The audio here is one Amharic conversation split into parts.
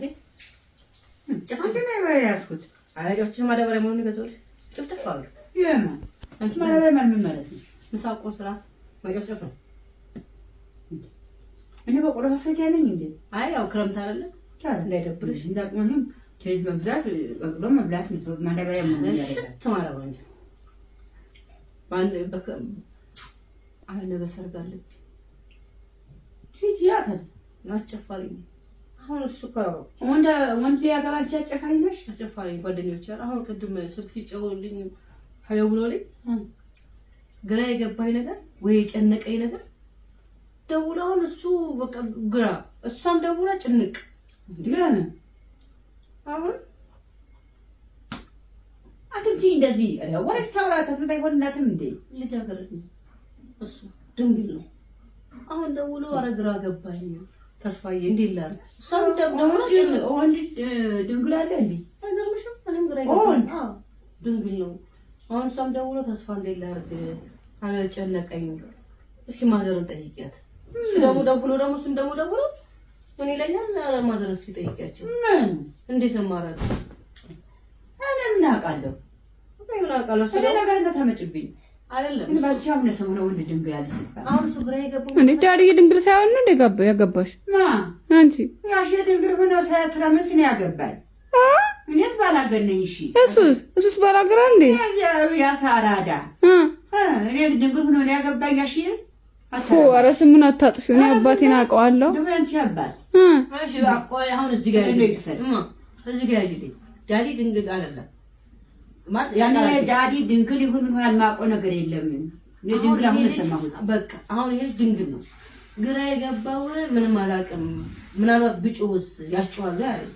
እንዴ ጭፍት ነው ያስኩት። አይጆች ማዳበሪያ ምኑን ይገዛል ጭፍት አሉ የማ አንቺ ማዳበሪያ ምን ማለት ነው? ምሳቆ ስራ ማይጨፍጨፍ ነው። እኔ በቆሎ ፈፈኪ ነኝ እንዴ? አይ ያው ክረምት አይደለ እንዳይደብርሽ እንዳቅምንም ኬጅ መግዛት በቆሎ መብላት ነው። ማዳበሪያ ምን ያደርጋል? ተማራው እንጂ ባንድ በከም አለ በሰርጋለ ቺቺ ያታል ማስጨፋሪ አሁን እሱ ወንድ ያገባል ሲያጨፋሪ ነሽ አስጨፋሪ ጓደኞች አሁን ቅድም ስልክ ይጨውልኝ ሀለው ብሎልኝ ግራ የገባኝ ነገር ወይ የጨነቀኝ ነገር ደውላውን እሱ በቃ ግራ እሷም ደውላ ጭንቅ ለምን አሁን አትንቺ እንደዚህ ወሬት ታውራት ተንታይ ወንናትም እንዴ ልጅ አገረድ ነው እሱ ድንግል ነው። አሁን ደውሎ አረ ግራ ገባኝ ተስፋዬ እንዴት ላድርግ እሷም ደውላ ጭንቅ ወንድ ድንግል አለ እንዴ አይገርምሽም? እኔም ግራ ይገባኝ ድንግል ነው። አሁን እሷም ደውሎ ተስፋ እንዴት ላድርግ አለ ጨነቀኝ። እስኪ ማዘርን ጠይቂያት እሱ ደግሞ ደውሎ ምን ይለኛል? አረ ማዘርን እስኪ ጠይቂያቸው እንዴት ነው ማራቅ እኔ ምን አውቃለሁ እሱ ነገር እንደተመጭብኝ አይደለም ባቻም ነው ሰሞኑን ወንድ ድንግል አለ ሲባል አሁን እሱ ግራ ይገባው እንዴ ዳዲ ድንግል ሳይሆን ነው እንደ ያገባሽ አንቺ ያሽ ድንግል ሆኖ ሳያትራምስ ነው ያገባል። እኔስ ባላገነኝ እሺ እሱስ ባላገራ እንዴ ያ ሳራዳ እኔ ድንግል ሆኖ ነው ያገባኝ። ያሽ ኧረ ስሙን አታጥፊው። እኔ አባቴን አውቀዋለሁ። ደንቺ አባት እሺ አቆይ አሁን እዚህ ጋር ያጂልኝ ዳዲ ድንግል አይደለም ያኔ ዳዲ ድንግል ይሁን ምን ያልማቀው ነገር የለም። እኔ ድንግል አሁን ሰማሁት። በቃ አሁን ይሄ ድንግል ነው። ግራ የገባው ምንም አላውቅም። ምናልባት ብጮህስ ያስጨዋል አይደል?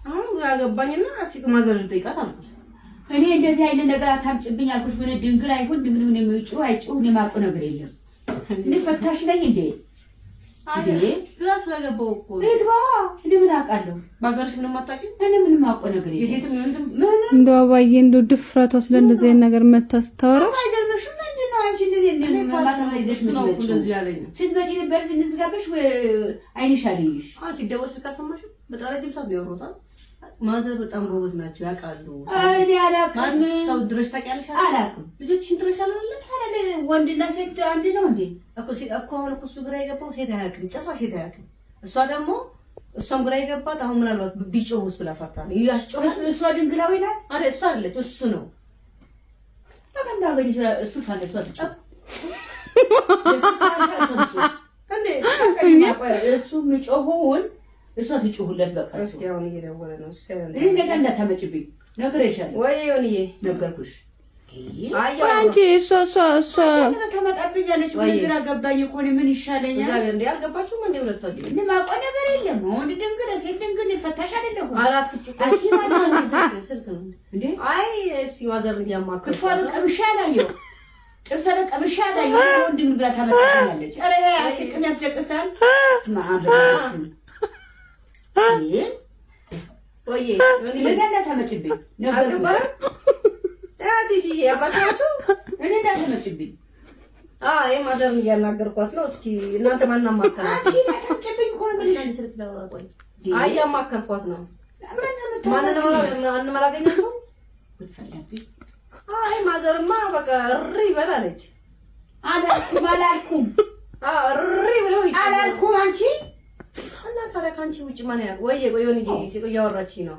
አሁን ግራ ገባኝና አሲቅ ማዘር ልጠይቃት አልኩት። እኔ እንደዚህ አይነት ነገር አታምጭብኝ አልኩሽ። ምን ድንግል አይሁን ድንግል ነው የሚጮህ አይጮህ እኔ የማውቀው ነገር የለም። እኔ ፈታሽ ነኝ እንዴ? ግራ ስለገባው እኮ እኔ ምን አውቃለሁ? ባገርሽ ምንም አታውቂም? እኔ ምንም የማውቀው ነገር የለም። የሴትም ይሁን እንደው አባዬ እንደው ድፍረቷ ስለእንደዚህ አይነት ነገር መታስተዋራ አይገርምሽም? ዘንድ ነው አንቺ እንደዚህ ማታማይደሽ ምን ነው እንደዚህ ያለኝ ስትመጪ ነበር ስንዝጋብሽ አይንሽ አለኝሽ። ሲደወል ስልካሰማሽ በጣም ረጅም ሰዓት ቢያወሩታል። ማዘር በጣም ጎበዝ ናቸው ያውቃሉ። እኔ አላውቅም። ሰው ድረሽ ታውቂያለሽ? አላውቅም። ልጆችሽን ድረሽ አላለ ወንድና ሴት አንድ ነው እንዴ? እኮ አሁን እኮ እሱ ግራ የገባው ሴት አያውቅም፣ ጭራሽ ሴት አያውቅም። እሷም ግራ የገባት አሁን ምናልባት ቢጮህስ ብላ ፈርታ ነው ያስጮህስ። እሷ ድንግላዊ ናት አይደል? እሷ አይደለች እሱ ነው። በቀንዳ ወይ እሱ ፋለሷ ትጭ እሱ ምጮሁን እሷ ትጮሁለት በቃ እስኪ አሁን እየደወለ ነው። እኔ ነገር እንዳታመጭብኝ ነግሬሻለሁ ወይ ዮኒዬ ነገርኩሽ። አንቺ እሷ ተመጣብኛለች። ግራ ገባኝ እኮ እኔ ምን ይሻለኛል? ዛሬ እንዴ አልገባችሁም እንዴ? ሁለታችሁ እኔ የማውቀው ነገር የለም። ወንድ ድንግል ሴት ድንግል ፈታሽ አይደለም። አራት ጩቃ ስልክ ነው እንዴ? አይ እሺ ማዘር ያማከ ክትፎን ቀምሻ አላየሁ፣ ጥብሰን ቀምሻ አላየሁ። ወንድ ድንግል ብላ ታመጣብኛለች። ኧረ አስቅም ያስለቅሳል። ስማ አብራስ ወይ ዮኒ ለገና ታመጭብኝ ነገር ታዲጂ ያባታችሁ እኔ እንዳትመጭብኝ። አይ ማዘርን እያናገርኳት ነው። እስኪ እናንተ ማን አማከራችሁ? አንቺ እንዳትመጭብኝ እኮ ነው ብለሽ ስልክ ደውላ ቆይ። አይ ያማከርኳት ነው። ማን ማላገኛችሁ ብትፈልጊ? አይ ማዘርማ በቃ እሪ በላለች። አላልኩም እሪ ብለው አላልኩም። አንቺ እና ታዲያ ከአንቺ ውጭ ማን ያውቅ? ወይ ዮኒ እያወራችኝ ነው